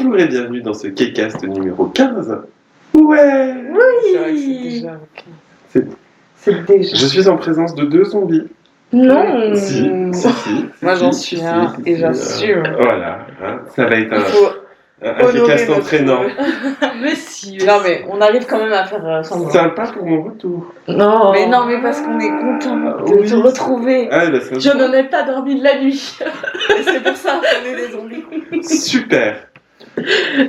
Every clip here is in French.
Bonjour et bienvenue dans ce K-Cast numéro 15. Ouais. Oui. C'est vrai que c'est déjà... C'est déjà... Je suis en présence de 2 zombies. Non. Si. Moi j'en suis un et j'assume. Voilà, hein, ça va être un K-Cast entraînant. Mais si. Non mais on arrive quand même à faire semblant. Sympa pour mon retour. Non. Mais parce qu'on est content de te retrouver. Ah, bah, je n'en ai pas dormi de la nuit. Et c'est pour ça qu'on est des zombies. Super.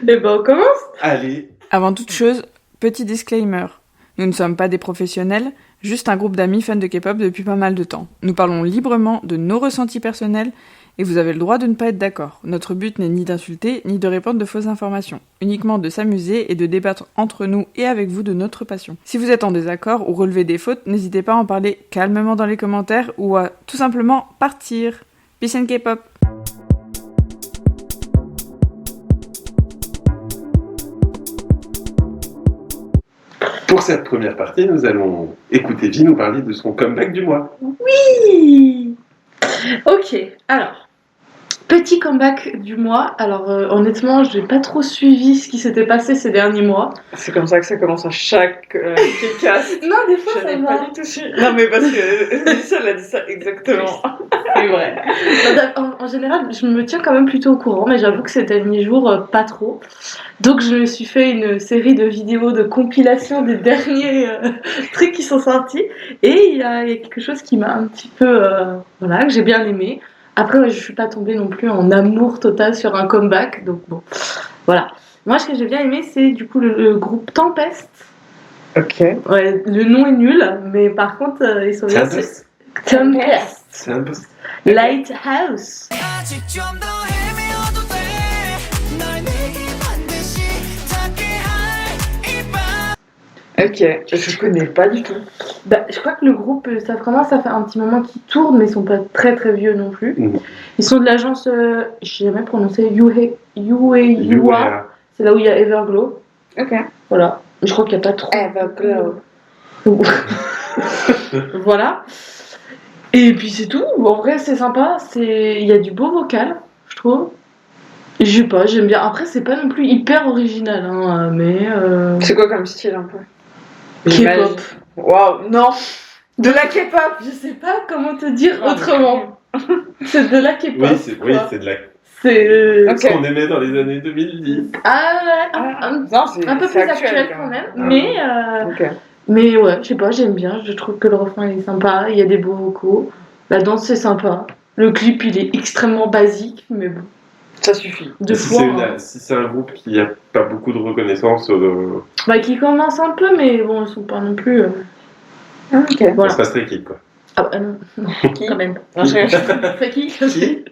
Et ben on commence. Allez. Avant toute chose, petit disclaimer. Nous ne sommes pas des professionnels, juste un groupe d'amis fans de K-pop depuis pas mal de temps. Nous parlons librement de nos ressentis personnels et vous avez le droit de ne pas être d'accord. Notre but n'est ni d'insulter, ni de répandre de fausses informations. Uniquement de s'amuser et de débattre entre nous et avec vous de notre passion. Si vous êtes en désaccord ou relevez des fautes, n'hésitez pas à en parler calmement dans les commentaires ou à tout simplement partir. Peace and K-pop! Pour cette première partie, nous allons écouter Vi nous parler de son comeback du mois. Oui. Ok, alors, petit comeback du mois. Alors, honnêtement, je n'ai pas trop suivi ce qui s'était passé ces derniers mois. C'est comme ça que ça commence à chaque K-Cast. Non, des fois, ça va. Pas du tout suivi. Non, mais parce que Lisa, elle a dit ça exactement. C'est vrai. En général, je me tiens quand même plutôt au courant, mais j'avoue que ces derniers jours, pas trop. Donc, je me suis fait une série de vidéos de compilation des derniers trucs qui sont sortis. Et il y a quelque chose qui m'a un petit peu... voilà, que j'ai bien aimé. Après, je ne suis pas tombée non plus en amour total sur un comeback. Donc, bon, voilà. Moi, ce que j'ai bien aimé, c'est du coup le groupe Tempest. Ok. Ouais, le nom est nul, mais par contre, ils sont bien... Tempest. Lighthouse. Ok, je connais pas du tout. Bah, je crois que le groupe, ça fait un petit moment qu'ils tournent, mais ils sont pas très très vieux non plus. Ils sont de l'agence, je sais jamais prononcer, Yuehua. C'est là où il y a Everglow. Ok. Voilà. Je crois qu'il n'y a pas trop. Everglow. Voilà. Et puis c'est tout. En vrai, c'est sympa. Il y a du beau vocal, je trouve. Je sais pas, j'aime bien. Après, c'est pas non plus hyper original, hein, mais. C'est quoi comme style un peu? K-pop. Waouh, non. De la K-pop. Je sais pas comment te dire autrement. C'est de la K-pop. Oui, c'est de la. C'est ce qu'on aimait dans les années 2010. Ah ouais. Un peu plus actuel quand même. Mais. Mais ouais, je sais pas, j'aime bien. Je trouve que le refrain est sympa. Il y a des beaux vocaux. La danse c'est sympa. Le clip il est extrêmement basique, mais bon. Ça suffit. Si c'est un groupe qui n'a pas beaucoup de reconnaissance. Bah, qui commence un peu, mais bon, ils sont pas non plus. Ok. Voilà. C'est pas Stray Kids, quoi. Ah bah non, quand même. Stray Kids.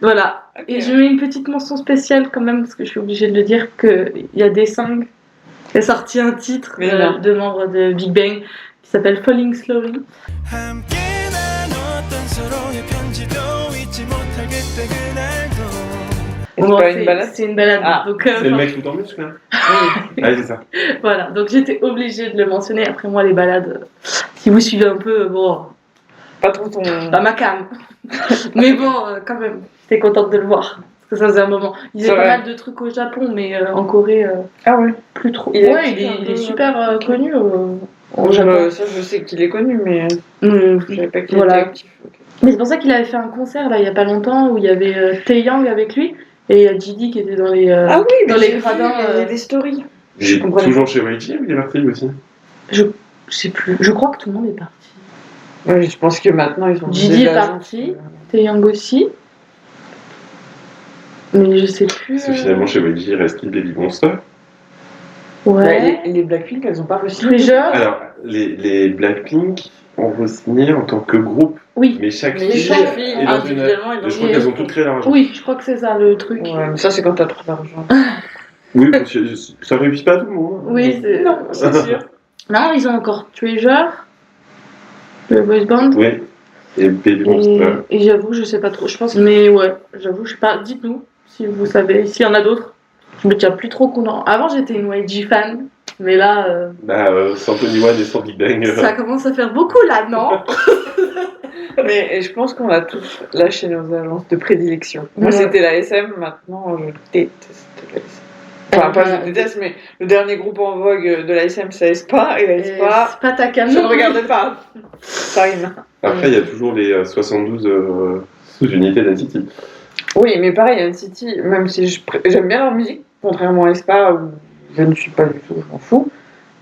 Voilà. Okay. Et je mets une petite mention spéciale quand même, parce que je suis obligée de le dire, qu'il y a Desang qui a sorti un titre de membres de Big Bang qui s'appelle Falling Slowly. Bon, c'est une balade. Donc, c'est le mec tout en muscle, hein. Oui, c'est ça. Voilà, donc j'étais obligée de le mentionner. Après moi, les balades, si vous suivez un peu, bon, pas trop pas ma cam. Mais bon, quand même, j'étais contente de le voir. Parce que ça faisait un moment. Il y avait pas mal de trucs au Japon, mais en Corée, ah ouais, plus trop. Il est super connu au Japon. Ça, je sais qu'il est connu, mais je savais pas qu'il était actif. Okay. Mais c'est pour ça qu'il avait fait un concert là il y a pas longtemps où il y avait Taeyang avec lui. Et il y a GD qui était dans les dans les gradins des stories. Toujours chez YG ou il est parti aussi? Je sais plus. Je crois que tout le monde est parti. Oui, je pense que maintenant ils ont GD est parti, Taeyang aussi. Mais je sais plus. Parce que finalement chez YG il reste Baby Monster. Ouais. Les Blackpink elles ont pas re-signé. Alors les Blackpink ont re-signé en tant que groupe. Oui, mais chaque fille individuellement, je crois qu'elles ont toutes créé leur argent. Oui, je crois que c'est ça le truc. Ouais, mais ça c'est quand t'as trop d'argent. Oui, parce que ça réussit pas tout le monde. Oui, c'est sûr. Non, ils ont encore Treasure, le boys band. Oui. Et Baby Monster. Et j'avoue, je sais pas trop. Je pense, mais ouais, j'avoue, je sais pas. Dites-nous si vous savez, s'il y en a d'autres. Je me tiens plus trop content. Avant, j'étais une YG fan. Mais là... sans Tony One et sans Big Bang. Ça commence à faire beaucoup là, non? Mais je pense qu'on a tous lâché nos agences de prédilection. Moi, c'était la SM, maintenant, je déteste la SM. Enfin, pas je déteste, mais le dernier groupe en vogue de la SM, c'est aespa, et aespa, c'est pas ta cam. je ne regardais pas. Fine. Après, il y a toujours les 72 sous-unités d'NCT. Oui, mais pareil, NCT, même si j'aime bien leur musique, contrairement à aespa, où je ne suis pas du tout, je m'en fous.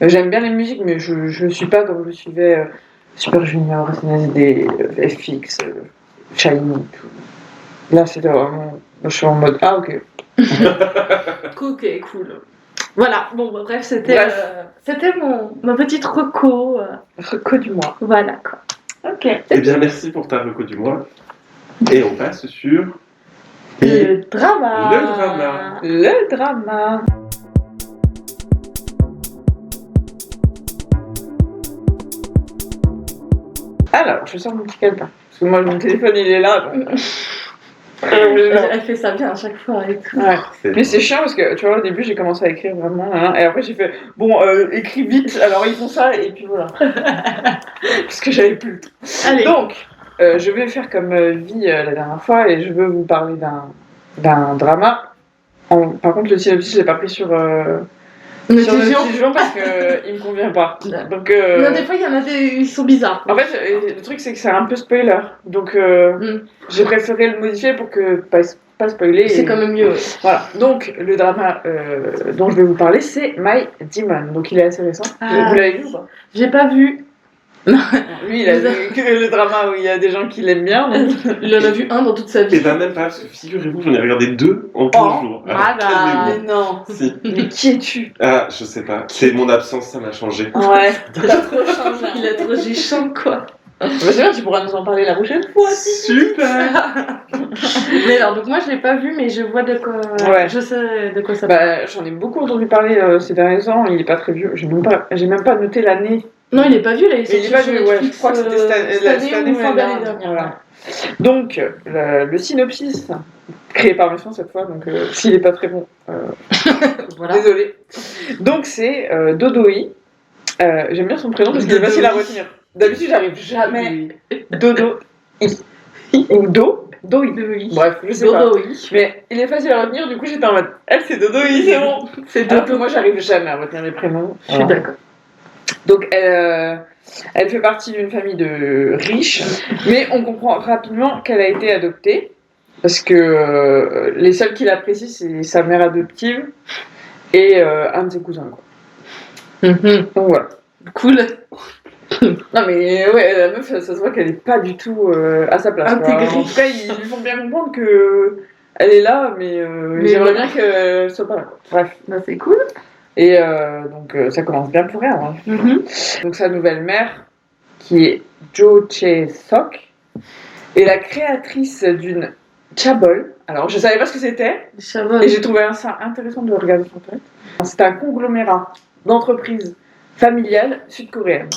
J'aime bien les musiques, mais je ne suis pas comme je suivais Super Junior, SNSD, FX, Shiny, tout. Là, c'était vraiment... Je suis en mode, ah, ok. Ok, cool. Voilà, bon, bref, c'était ma petite reco. Reco du mois. Voilà, quoi. Ok. Eh bien, merci pour ta reco du mois. Et on passe sur... Le drama. Le drama. Alors, je sors mon petit calepin. Parce que moi, mon téléphone, il est là. Donc... Elle fait ça bien à chaque fois et tout. Ouais. Mais c'est chiant parce que, tu vois, au début, j'ai commencé à écrire vraiment. Hein, et après, j'ai fait, bon, écris vite. Alors, ils font ça. Et puis voilà. Parce que j'avais plus le temps. Allez. Donc, je vais faire comme vie la dernière fois. Et je veux vous parler d'un drama. Par contre, le synopsis, je l'ai pas pris sur le suivant parce qu'il me convient pas. Donc, non, des fois, il y en a ils sont bizarres. En fait, le truc, c'est que c'est un peu spoiler. Donc, j'ai préféré le modifier pour que pas spoiler. C'est quand même mieux. Voilà. Donc, le drama dont je vais vous parler, c'est My Demon. Donc, il est assez récent. Vous l'avez vu ou pas? J'ai pas vu. Lui, il a vu que le drama où il y a des gens qui l'aiment bien. Donc... il en a vu un dans toute sa vie. Et ben même pas, parce que figurez-vous, j'en ai regardé 2 en 15 jours. Ah mais non. Si. Mais qui es-tu? Ah, je sais pas. C'est mon absence, ça m'a changé. Ouais. T'as trop changé. Il est trop géchant, quoi. Bah c'est bien, tu pourras nous en parler la prochaine fois. Super. Mais alors, donc moi je l'ai pas vu, mais je vois de quoi. Ouais. Je sais de quoi ça parle. Bah, j'en ai beaucoup entendu parler ces derniers temps. Il est pas très vieux. J'ai même pas noté l'année. Non, il est pas vieux là. Il est pas vieux, ouais. Je crois que c'était cette année ou fin d'année dernière. dernière. Voilà. Donc, le synopsis, créé par Mission cette fois, donc s'il est pas très bon, Voilà. désolé. Donc, c'est Dodoi. J'aime bien son prénom parce qu'il est facile à retenir. D'habitude, j'arrive jamais. Dodo. Ou Doi. Bref, je sais pas. Mais il est facile à retenir, du coup, j'étais en mode, elle, c'est Dodoi, c'est bon. C'est Alors que moi, j'arrive jamais à retenir les prénoms. Je suis d'accord. Donc, elle fait partie d'une famille de riches, mais on comprend rapidement qu'elle a été adoptée, parce que les seuls qui l'apprécient, c'est sa mère adoptive et un de ses cousins. Quoi. Donc voilà. Cool. Non mais ouais, la meuf, ça se voit qu'elle est pas du tout à sa place. Intégrée. En tout cas, ils lui font bien comprendre que elle est là, mais j'aimerais bien qu'elle soit pas là. Quoi. Bref. Bah, c'est cool. Et donc ça commence bien pour elle. Hein. Donc sa nouvelle mère, qui est Jo Chae-sok, est la créatrice d'une chaebol. Alors je savais pas ce que c'était, et j'ai trouvé ça intéressant de regarder sur Internet. C'est un conglomérat d'entreprises familiales sud-coréennes.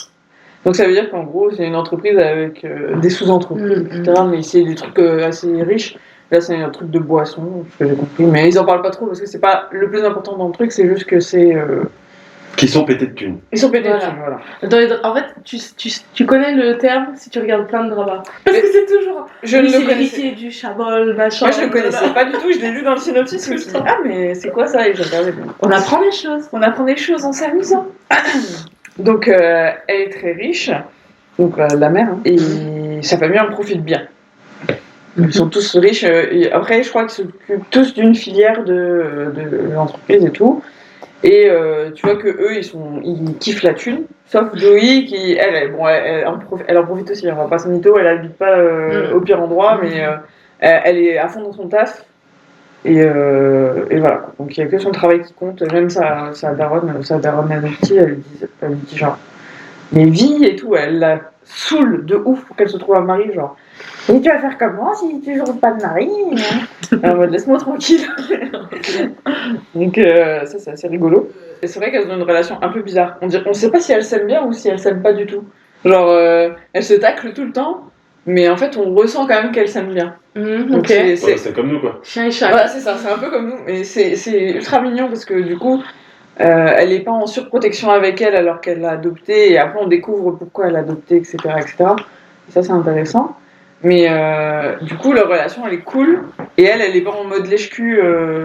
Donc ça veut dire qu'en gros c'est une entreprise avec des sous-entreprises, etc. Mais c'est des trucs assez riches. Là c'est un truc de boisson, ce que j'ai compris. Mais ils en parlent pas trop parce que c'est pas le plus important dans le truc, c'est juste que c'est... Qui sont pétés de thunes. Ils sont pétés de thunes, voilà. En fait, tu connais le terme si tu regardes plein de dramas. Parce que c'est toujours... Je ne le connaissais l'héritier du chabol, machin... Moi je le connaissais pas du tout, je l'ai lu dans le synopsis, je me suis dit, ah mais c'est quoi ça? Et j'ai regardé. On apprend des choses. On apprend des choses en s'amusant. Donc elle est très riche, donc la mère, hein, et sa famille en profite bien. Ils sont tous riches, et après je crois qu'ils s'occupent tous d'une filière de l'entreprise et tout. Et tu vois que eux ils kiffent la thune, sauf Doi qui elle en profite aussi, on va pas se mytho, elle habite pas au pire endroit, mais elle est à fond dans son taf. Et voilà. Donc il n'y a que son travail qui compte. Même sa daronne adoptive, elle lui dit genre, mais vie et tout, elle la saoule de ouf pour qu'elle se trouve un mari, genre. Et tu vas faire comment si tu trouves pas de mari? En mode laisse-moi tranquille. Donc ça c'est assez rigolo. Et c'est vrai qu'elles ont une relation un peu bizarre. On sait pas si elles s'aiment bien ou si elles s'aiment pas du tout. Genre elles se taclent tout le temps. Mais en fait, on ressent quand même qu'elles s'aiment bien. Donc c'est comme nous, quoi. Chien et chat. Voilà, c'est ça, c'est un peu comme nous. Mais c'est ultra mignon parce que du coup, Elle n'est pas en surprotection avec elle alors qu'elle l'a adopté, et après on découvre pourquoi elle l'a adopté, etc., etc. Et ça, c'est intéressant. Mais du coup, leur relation, elle est cool, et elle est pas en mode lèche-cul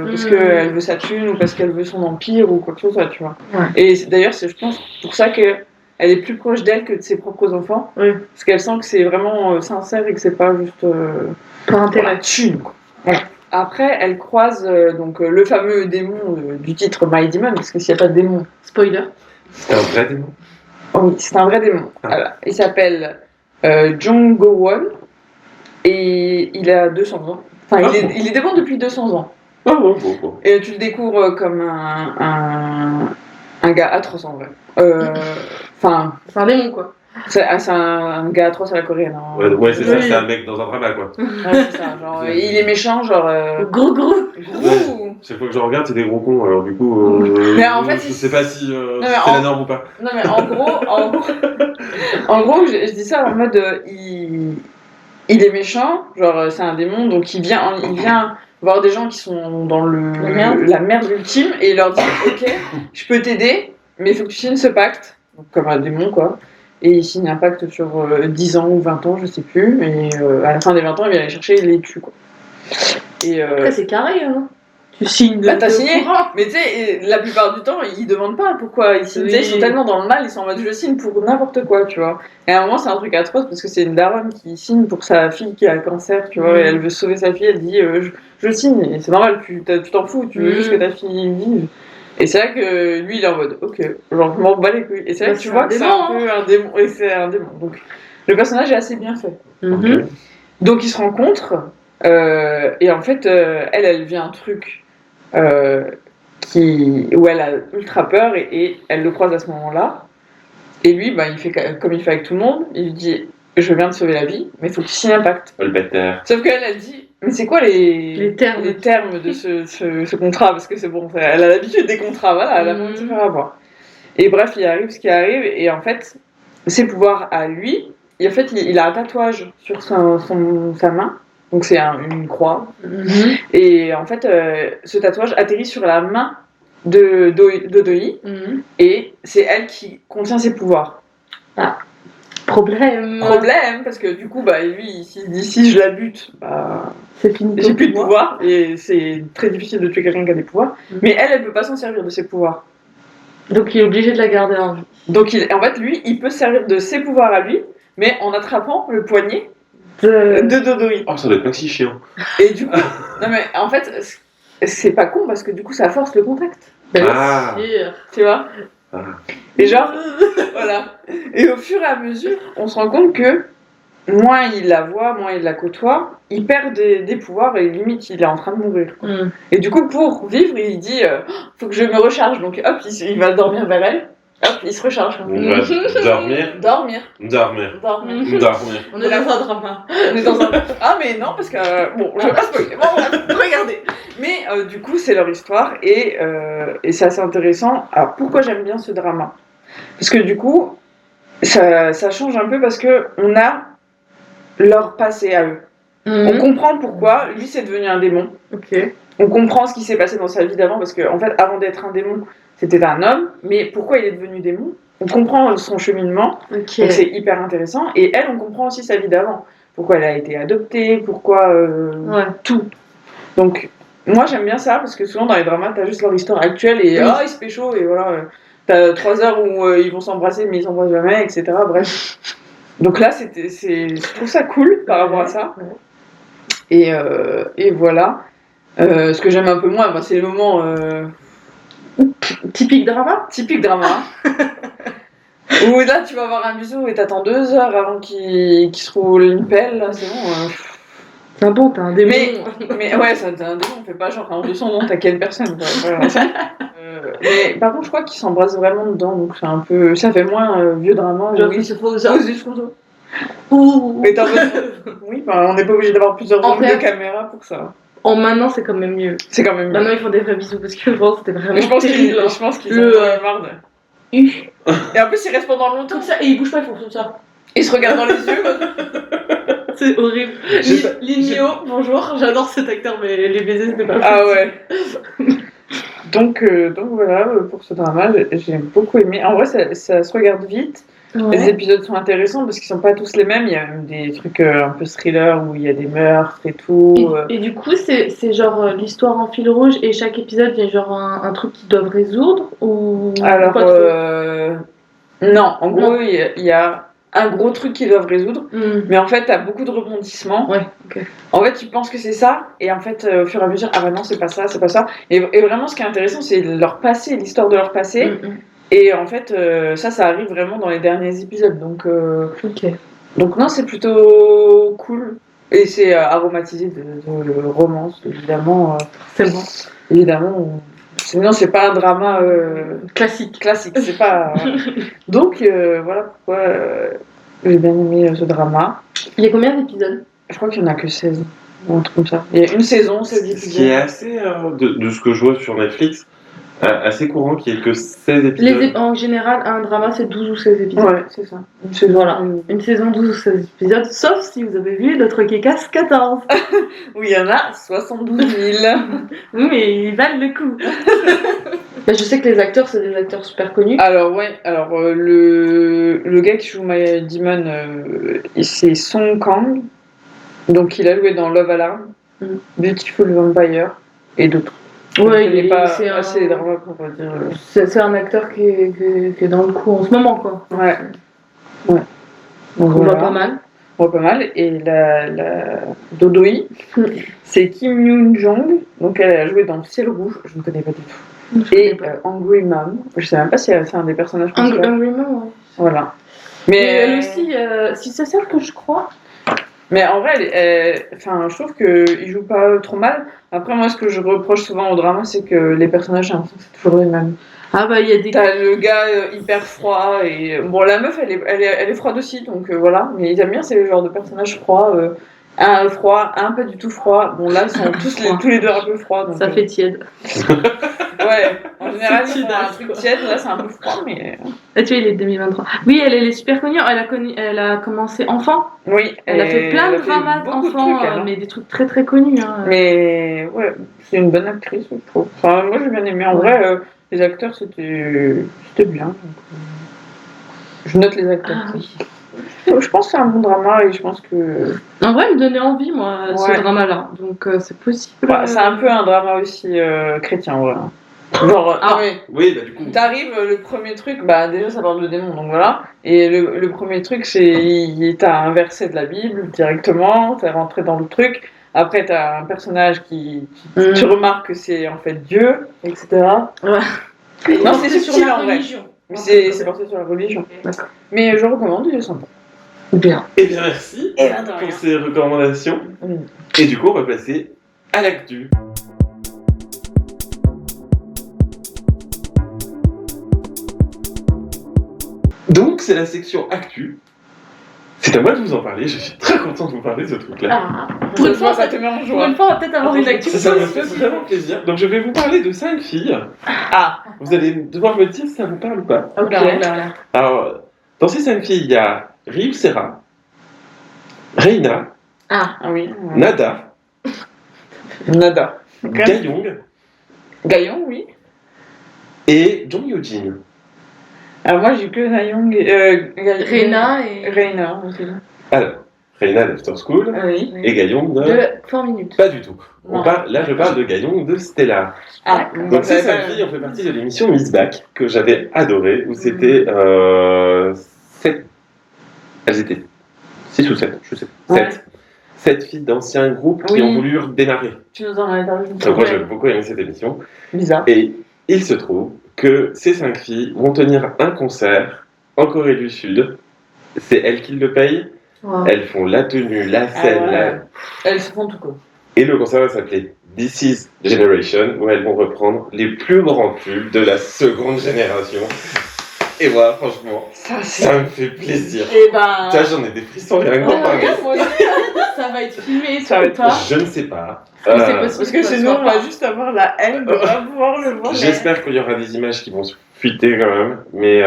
parce qu'elle veut sa thune ou parce qu'elle veut son empire ou quoi que ce soit, tu vois. Ouais. Et d'ailleurs, c'est, je pense, pour ça qu'elle est plus proche d'elle que de ses propres enfants, parce qu'elle sent que c'est vraiment sincère et que c'est pas juste Par intérêt. la thune, quoi. Voilà. Après, elle croise le fameux démon du titre My Demon, parce que s'il n'y a pas de démon. Spoiler. C'est un vrai démon. Oh oui, c'est un vrai démon. Ah. Voilà. Il s'appelle Jong Go-won et il a 200 ans. Enfin, il est démon depuis 200 ans. Oh. Et tu le découvres comme un gars atroce en vrai. Enfin, C'est un démon, quoi. c'est un gars atroce à la coréenne. Hein. Ouais, c'est ça, Oui. c'est un mec dans un drama, quoi. Ouais, c'est ça. Genre, il est méchant, genre. Gros. Ouh. Chaque fois que je regarde, c'est des gros cons, alors du coup, Mais en fait, je sais pas si mais c'est la norme ou pas. Non mais en gros, je dis ça en mode il est méchant, genre c'est un démon, donc il vient voir des gens qui sont dans la merde ultime et il leur dit ok, je peux t'aider, mais il faut que tu signes ce pacte, donc, comme un démon quoi. Et il signe un pacte sur 10 ans ou 20 ans, je sais plus, et à la fin des 20 ans, il vient les chercher et il les tue quoi. Et Après, c'est carré, hein. Tu signes bah, t'as de signé. courant. Mais tu sais, la plupart du temps, ils demandent pas pourquoi ils signent. Oui. Ils sont tellement dans le mal, ils sont en mode je signe pour n'importe quoi, tu vois. Et à un moment, c'est un truc atroce parce que c'est une daronne qui signe pour sa fille qui a un cancer, tu vois, et elle veut sauver sa fille, elle dit je signe. Et c'est normal, tu t'en fous, tu veux juste que ta fille vive. Et c'est vrai que lui, il est en mode ok, genre je m'en bats les couilles. Et c'est vrai que tu vois que c'est un peu un démon. Et c'est un démon. Donc le personnage est assez bien fait. Mhm. Donc ils se rencontrent, et en fait, elle vit un truc. Où elle a ultra peur et elle le croise à ce moment-là. Et lui, bah, il fait comme il fait avec tout le monde. Il lui dit je viens de sauver la vie, mais il faut que tu signes un pacte. Oh, le bâtard. Sauf qu'elle, elle dit mais c'est quoi les termes de ce contrat? Parce que c'est bon, elle a l'habitude des contrats, voilà, elle a besoin de se faire avoir. Et bref, il arrive ce qui arrive, et en fait, ses pouvoirs à lui, et en fait, il a un tatouage sur sa main. Donc c'est une croix. Mhm. Et en fait, ce tatouage atterrit sur la main de Doi, Mhm. et c'est elle qui contient ses pouvoirs. Problème, parce que du coup, bah, lui, il se dit si je la bute, bah, c'est fini. j'ai plus de pouvoir, et c'est très difficile de tuer quelqu'un qui a des pouvoirs. Mais elle peut pas s'en servir de ses pouvoirs. Donc il est obligé de la garder en vie. Donc en fait, lui, il peut se servir de ses pouvoirs à lui, mais en attrapant le poignet de Dodoi. Oh, ça doit être pas si chiant. Et du coup, non mais en fait, c'est pas con parce que du coup, ça force le contact. Ah. Tu vois. Ah. Et genre, voilà. Et au fur et à mesure, on se rend compte que moins il la voit, moins il la côtoie, il perd des pouvoirs et limite il est en train de mourir. Quoi. Et du coup, pour vivre, il dit faut que je me recharge. Donc hop, il va dormir vers elle. Hop, il se recharge. On va dormir. On est dans un drama. On est dans un... Ah mais non, parce que... Bon, je vais pas spoiler. Bon, regardez. Mais du coup, c'est leur histoire et c'est assez intéressant. Alors, pourquoi j'aime bien ce drama? Parce que du coup, ça change un peu parce qu'on a leur passé à eux. On comprend pourquoi lui, c'est devenu un démon. Ok. On comprend ce qui s'est passé dans sa vie d'avant parce qu'en fait, avant d'être un démon, c'était un homme. Mais pourquoi il est devenu démon? On comprend son cheminement, donc c'est hyper intéressant. Et elle, on comprend aussi sa vie d'avant. Pourquoi elle a été adoptée, pourquoi tout. Donc, moi j'aime bien ça, parce que souvent dans les dramas, t'as juste leur histoire actuelle et ils se pécho, et voilà. T'as 3 heures où ils vont s'embrasser, mais ils s'embrassent jamais, etc. Bref. Donc là, je trouve ça cool par rapport à ça. Et voilà. Ce que j'aime un peu moins, c'est les moments... Typique drama. Où là, tu vas avoir un bisou et t'attends 2 heures avant qu'il se roule une pelle, là, c'est bon. C'est un bon, t'as un démon. Mais ouais, t'as un démon, on fait pas genre en 200 ans, t'as qu'une personne. Mais par contre, je crois qu'ils s'embrassent vraiment dedans, donc c'est un peu. Ça fait moins vieux drama. Genre, il se faut ça. Mais oui, on n'est pas obligé d'avoir plusieurs angles de caméra pour ça. Maintenant, c'est quand même mieux. Maintenant, ils font des vrais bisous parce que avant, c'était vraiment terrible. Je pense qu'ils ont marre de... Et en plus, ils restent pendant longtemps. Comme ça, et ils bougent pas, ils font tout ça. Ils se regardent dans les yeux. C'est horrible. Lin Mio, bonjour, j'adore cet acteur, mais les baisers, c'était pas Ah ouais. Donc voilà, pour ce drama, j'ai beaucoup aimé. En vrai, ça se regarde vite. Ouais. Les épisodes sont intéressants parce qu'ils sont pas tous les mêmes. Il y a même des trucs un peu thriller où il y a des meurtres et tout. Et du coup, c'est genre l'histoire en fil rouge et chaque épisode, il y a genre un truc qu'ils doivent résoudre ou Alors, pas trop non, en gros, il y a un gros truc qu'ils doivent résoudre, mais en fait, t'as beaucoup de rebondissements. Ouais, ok. En fait, tu penses que c'est ça, et en fait, au fur et à mesure, ah bah non, c'est pas ça, c'est pas ça. Et vraiment, ce qui est intéressant, c'est leur passé, l'histoire de leur passé. Et en fait, ça arrive vraiment dans les derniers épisodes. Donc non, c'est plutôt cool. Et c'est aromatisé de romance, évidemment. C'est bon. Évidemment. Sinon, c'est pas un drama Classique. C'est pas. Donc, voilà pourquoi j'ai bien aimé ce drama. Il y a combien d'épisodes? Je crois qu'il y en a que 16. Ou un truc comme ça. Il y a une saison, 16 épisodes. Ce qui est assez, de ce que je vois sur Netflix, assez courant qu'il n'y ait que 16 épisodes. En général, un drama, c'est 12 ou 16 épisodes. Ouais, c'est ça. Une saison, voilà. Une saison 12 ou 16 épisodes, sauf si vous avez vu notre Kekas 14. Où il y en a 72 000. Oui, mais ils valent le coup. Je sais que les acteurs, c'est des acteurs super connus. Alors, le gars qui joue My Demon, c'est Song Kang. Donc, il a joué dans Love Alarm, Beautiful Vampire et d'autres. Ouais, c'est assez dramas pour dire. C'est un acteur qui est dans le coup en ce moment, quoi. Ouais. Donc, on voit pas mal. On voit pas mal. Et la Dodoi, c'est Kim Yoon-jong. Donc, elle a joué dans Ciel Rouge, je ne connais pas du tout. Et Angry Mom, je sais même pas si c'est un des personnages principaux. Angry Mom, ouais. Voilà. Mais elle aussi, si c'est celle que je crois. Mais en vrai, je trouve qu'il joue pas trop mal. Après, moi, ce que je reproche souvent au drama, c'est que les personnages, j'ai l'impression que c'est toujours les mêmes. Ah bah, il y a des... T'as le gars hyper froid, et bon, la meuf, elle est froide aussi, donc voilà. Mais ils aiment bien, c'est le genre de personnage froid. Un froid, un pas du tout froid. Bon, là, ils sont tous les deux un peu froids. Donc, ça fait tiède. Ouais, en général, ils font un truc tiède, là, c'est un peu froid, mais... Ah, tu vois, il est 2023. Oui, elle est super connue. Elle a commencé enfant. Oui. Elle a fait plein de dramas d'enfants, mais des trucs très très connus. Hein. Mais ouais, c'est une bonne actrice, je trouve. Enfin, moi, j'ai bien aimé. En vrai, les acteurs, c'était bien. Donc, je note les acteurs. Ah, oui. Je pense que c'est un bon drama et je pense que... En vrai, elle me donnait envie, moi, ce drama-là. Donc, c'est possible. Ouais, c'est un peu un drama aussi chrétien, en vrai. Genre, oui, bah du coup. T'arrives, le premier truc, bah déjà ça parle de démons, donc voilà. Et le premier truc, c'est t'as un verset de la Bible directement, t'es rentré dans le truc. Après, t'as un personnage qui tu remarques que c'est en fait Dieu, etc. Ouais. Non, c'est subtil en vrai. Mais c'est porté sur la religion. D'accord. Mais je recommande, il est sympa. Bien. Eh bien, merci pour ces recommandations. Et du coup, on va passer à l'actu. Donc, c'est la section actu. C'est à moi de vous en parler. Je suis très content de vous parler de ce truc-là. Ah, pour une fois, ça te met en joie. Pour une fois, on va peut-être avoir une actu. Ça me fait vraiment plaisir. Donc, je vais vous parler de 5 filles. Ah. Vous allez devoir me dire si ça vous parle ou pas. Ok. Alors, dans ces 5 filles, il y a Ryuh Sera, Reina, Oui. Nada, Gayong Gaillon, oui. et Jong Yoo-jin. Alors moi j'ai que Nayong et Reina et... Reina aussi. Alors, Reina d'After School Oui. et Gayong de... 4 minutes. Pas du tout. Non. Là, je parle de Gayong de Stella. Donc ces 5 filles ont fait partie de l'émission Miss Back que j'avais adorée, où c'était 7... Elles étaient 6 ou 7, je sais pas. 7. 7 filles d'anciens groupes qui ont voulu démarrer. Tu nous en avais parlé. Donc moi j'ai beaucoup aimé cette émission. Bizarre. Et il se trouve que ces 5 filles vont tenir un concert en Corée du Sud. C'est elles qui le payent. Wow. Elles font la tenue, la scène, Elles se font tout quoi. Et le concert va s'appeler This Is Generation, où elles vont reprendre les plus grands tubes de la seconde génération. Et voilà, franchement, ça me fait plaisir. Et ben... Tu vois, j'en ai des frissons rien qu'en parler. Ça va être filmé, ça va être pas. Je ne sais pas. Parce que sinon, on va juste avoir la haine de pas pouvoir le voir. J'espère qu'il y aura des images qui vont se fuiter quand même. Mais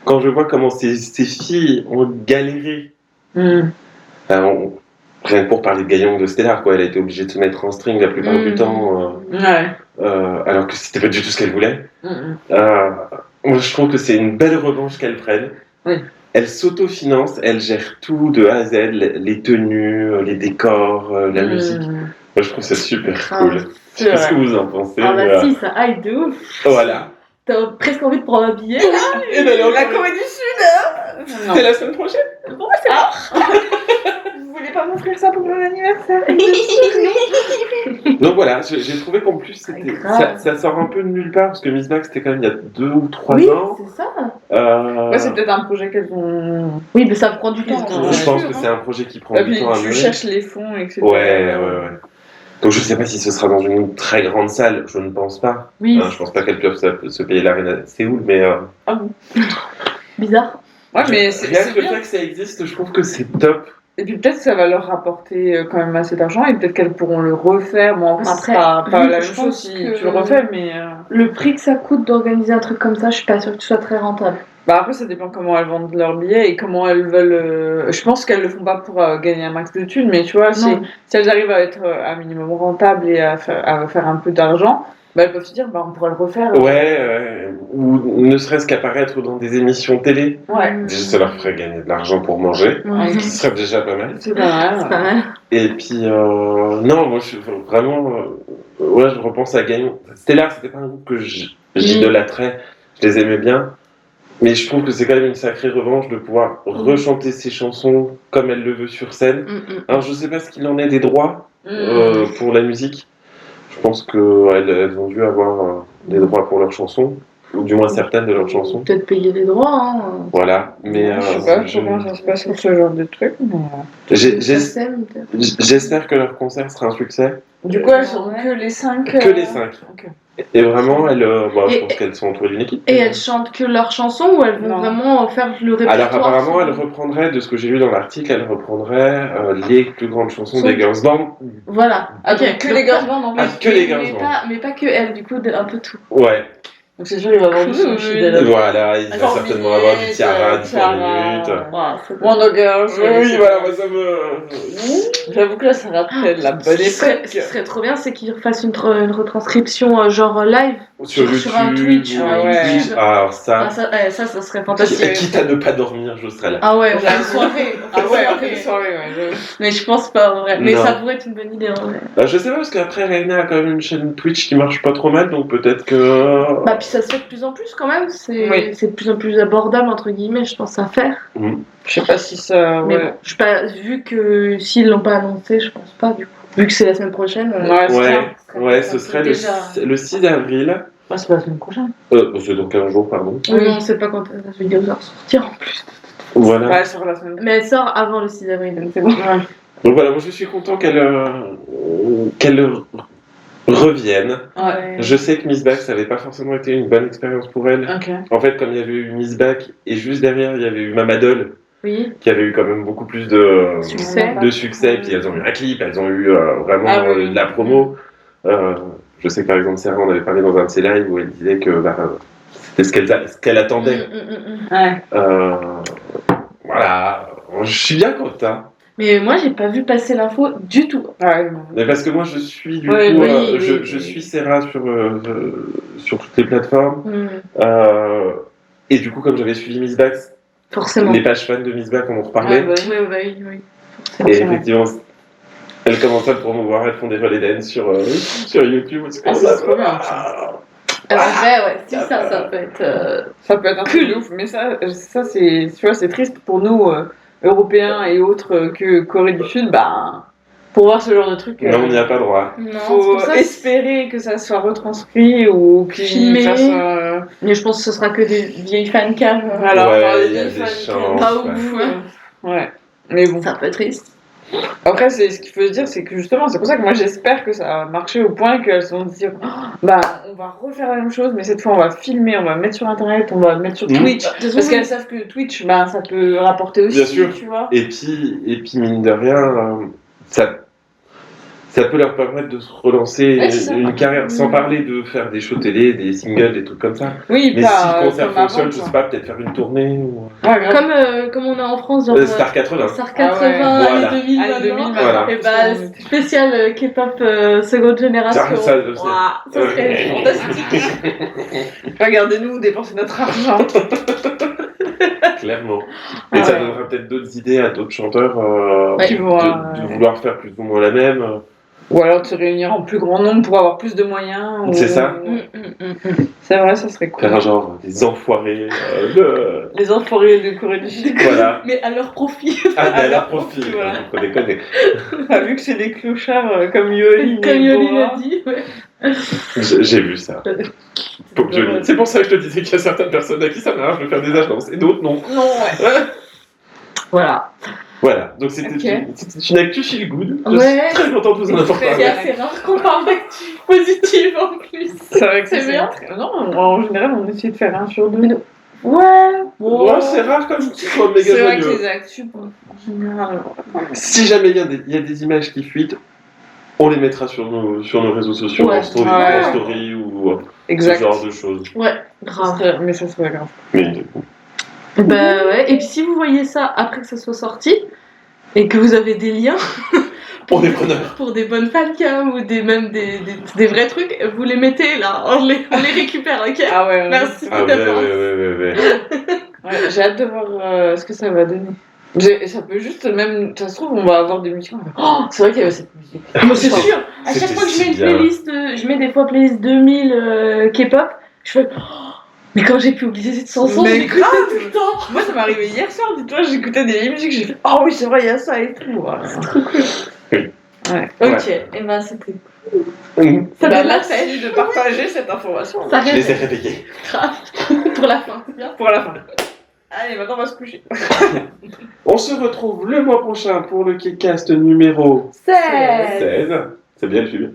quand je vois comment ces filles ont galéré, rien que pour parler de Gaillon de Stellar, quoi. Elle a été obligée de se mettre en string la plupart du temps, alors que c'était pas du tout ce qu'elle voulait. Moi, je trouve que c'est une belle revanche qu'elle prenne. Oui. Elle s'autofinance, elle gère tout de A à Z, les tenues, les décors, la musique. Moi, je trouve ça super cool. Qu'est-ce que vous en pensez? Ah bah si, ça hype de ouf. Voilà. T'as presque envie de prendre un billet. Et d'aller en La Corée. Corée du Sud. C'est la semaine prochaine. Bon, c'est bon. Vous voulez pas m'offrir ça pour mon anniversaire? Donc voilà, j'ai trouvé qu'en plus, ça sort un peu de nulle part, parce que Miss Back, c'était quand même il y a 2 ou 3 ans. Oui, c'est ça. Ouais, c'est peut-être un projet qu'elles ont... Oui, mais ça prend du temps. Je pense que c'est un projet qui prend Et du puis temps à tu mener. cherches les fonds, etc. Ouais. Donc je sais pas si ce sera dans une très grande salle, je ne pense pas. Oui. Je pense pas qu'elles peuvent se payer l'arène à Séoul, mais... Ah bon. Bizarre. Ouais, mais rien c'est que le bien. fait que ça existe, je trouve que c'est top. Et puis peut-être que ça va leur rapporter quand même assez d'argent et peut-être qu'elles pourront le refaire. Bon, après, Après, ce sera pas vu la que même je chose pense si que- tu le refais, mais... Le prix que ça coûte d'organiser un truc comme ça, je suis pas sûre que ce soit très rentable. Bah après, ça dépend comment elles vendent leurs billets et comment elles veulent... Je pense qu'elles le font pas pour gagner un max de thunes, mais tu vois, si elles arrivent à être un minimum rentable et à faire un peu d'argent, bah elles peuvent se dire, bah on pourrait le refaire. Ouais, ou ne serait-ce qu'apparaître dans des émissions télé. Ouais. Déjà, ça leur ferait gagner de l'argent pour manger, Ouais. ce qui serait déjà pas mal. C'est pas mal. C'est pas mal. Et puis, non, moi, je suis vraiment... ouais, je repense à Gaillon. Stellar, c'était pas un groupe que j'idolâtrais, je les aimais bien. Mais je trouve que c'est quand même une sacrée revanche de pouvoir rechanter ses chansons comme elle le veut sur scène. Alors, je sais pas ce qu'il en est des droits pour la musique. Je pense qu'elles ont dû avoir des droits pour leurs chansons, ou du moins certaines de leurs chansons. Peut-être payer les droits. Hein. Voilà, mais je sais pas comment ça se passe sur ce genre de truc. Mais... j'espère que leur concert sera un succès. Du coup, elles sont que les 5 Que les 5. Okay. Et vraiment, je pense qu'elles sont entourées d'une équipe. Et elles chantent que leurs chansons ou elles vont vraiment faire le répertoire? Alors apparemment, elles reprendraient, de ce que j'ai lu dans l'article, elles reprendraient les plus grandes chansons des girls band. Voilà. Donc que les girls band en fait. Que les girls band. Mais pas que elles, du coup, un peu tout. Ouais. Donc c'est sûr, il va avoir du son fidèle. Voilà, il va certainement avoir du Tiara, du 3 minutes. Wonder Girls. Oui, voilà, moi ça me... J'avoue que là, ça rappelle la bonne époque. Ce qui serait trop bien, c'est qu'ils fassent une retranscription genre live sur YouTube, sur un Twitch. YouTube. Alors ça serait fantastique. Et quitte à ne pas dormir, je serais là. Ah ouais, on fait une soirée. On fait une soirée, ouais. Mais je pense pas en vrai. Mais Non. ça pourrait être une bonne idée en vrai. Je sais pas, parce qu'après, Reina a quand même une chaîne Twitch qui marche pas trop mal, donc peut-être que... Bah, puis ça se fait de plus en plus quand même. C'est de plus en plus abordable, entre guillemets, je pense, à faire. Je sais pas si ça... Mais bon, je sais pas, vu que s'ils l'ont pas annoncé, je pense pas du coup. Vu que c'est la semaine prochaine. Ce serait le 6 avril. Ah, c'est pas la semaine prochaine. C'est dans 15 jours, pardon. Oui, on sait pas quand la vidéo va sortir en plus. Voilà. Ouais, elle sort la semaine. Mais elle sort avant le 6 avril, donc c'est bon. Ouais. Donc voilà, moi je suis content qu'elle revienne. Ouais. Je sais que Miss Back, ça n'avait pas forcément été une bonne expérience pour elle. Ok. En fait, comme il y avait eu Miss Back, et juste derrière, il y avait eu Mamadol, Oui. qui avait eu quand même beaucoup plus de Succès. et puis elles ont eu un clip, elles ont eu vraiment de la promo. Je sais que par exemple, Sarah, on avait parlé dans un de ses lives où elle disait que c'était ce qu'elle attendait. Ouais. Voilà, je suis bien content. Mais moi, j'ai pas vu passer l'info du tout. Ouais. Mais parce que moi, je suis je suis Sarah sur toutes les plateformes. Et du coup, comme j'avais suivi Miss Back, forcément. Les pages fans de Miss Back en ont reparlé. Oui. Et effectivement, elles commencent à le promouvoir, elles font des relais dance sur YouTube. C'est trop bien. En vrai, si ça peut être. Ça peut être un truc de ouf, mais ça c'est, tu vois, c'est triste pour nous, Européens et autres, que Corée du Sud, pour voir ce genre de truc. Non, on n'y a pas droit. Non, faut espérer que ça soit retranscrit ou qu'il fasse. Mais je pense que ce sera que des vieilles fancams. Alors, il y a des chances. Pas ouf. Ouais. Mais bon. C'est un peu triste. Après, ce qu'il faut se dire, c'est que justement, c'est pour ça que moi j'espère que ça va marcher au point qu'elles vont se dire on va refaire la même chose, mais cette fois on va filmer, on va mettre sur internet, on va mettre sur Twitch. Parce qu'elles savent que Twitch, ça peut rapporter aussi, bien sûr. tu vois. Et puis mine de rien, ça Ça peut leur permettre de se relancer une carrière, sans parler de faire des shows télé, des singles, des trucs comme ça. Oui, mais pas, si le concert comme fonctionne, avant, je quoi. sais pas, peut-être faire une tournée ou... Comme on a en France, genre Star 80. Star 80, Voilà. années 2000 Années 2000, maintenant. Voilà. Et bah, spécial K-pop seconde génération. Ça serait fantastique. Regardez-nous dépenser notre argent. Clairement. Et ça donnera peut-être d'autres idées à d'autres chanteurs de vouloir faire plus ou moins la même. Ou alors de se réunir en plus grand nombre pour avoir plus de moyens. C'est ça. C'est vrai, ça serait cool. Faire un genre des enfoirés. Les enfoirés de Corée du Sud. Voilà. Mais à leur profit. À leur profit. Voilà. Faut déconner. Vu que c'est des clochards comme Yoli. Comme Yoli l'a dit, ouais. J'ai vu ça. C'est pour ça que je te disais qu'il y a certaines personnes à qui ça marche de faire des agences et d'autres non. Non, ouais. Voilà. Voilà, donc c'était une actu feel good. Je suis très content de vous en avoir C'est parlé. assez rare qu'on parle d'actu positive en plus. C'est vrai que c'est bien. Non, en général, on essaie de faire un sur deux. Ouais, c'est rare comme tu sois méga C'est vrai que joyeux. les actus, en général. Si jamais il y a des images qui fuitent, on les mettra sur nos réseaux sociaux, en story ou ce genre de choses. Ouais, grave. Mais ça serait grave. Mais, Bah ouais, et puis si vous voyez ça après que ça soit sorti, et que vous avez des liens pour des preneurs, pour des bonnes falcams ou même des vrais trucs, vous les mettez là, on les récupère, ok? Ah ouais, merci ouais. Ouais. J'ai hâte de voir ce que ça va donner. Ça peut juste même, ça se trouve, on va avoir des musiques. Oh, c'est vrai qu'il y avait cette musique. Moi, c'est sûr. À chaque fois que je mets une playlist, je mets des fois playlist 2000 K-pop, je fais. Mais quand j'ai pu oublier cette chanson, je l'écoutais tout le temps. Moi, ça m'est arrivé hier soir, dis-toi, j'écoutais des vieilles musiques, j'ai fait oh oui, c'est vrai, il y a ça et tout. C'est trop cool. Ouais. Ok, et ben c'était cool. Ça donne la merci de partager cette information. Je les ai réveillés. Pour la fin, c'est bien. Pour la fin. Allez, maintenant on va se coucher. On se retrouve le mois prochain pour le K-Cast numéro 16. C'est bien le film.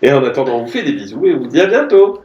Et en attendant, on vous fait des bisous et on vous dit à bientôt.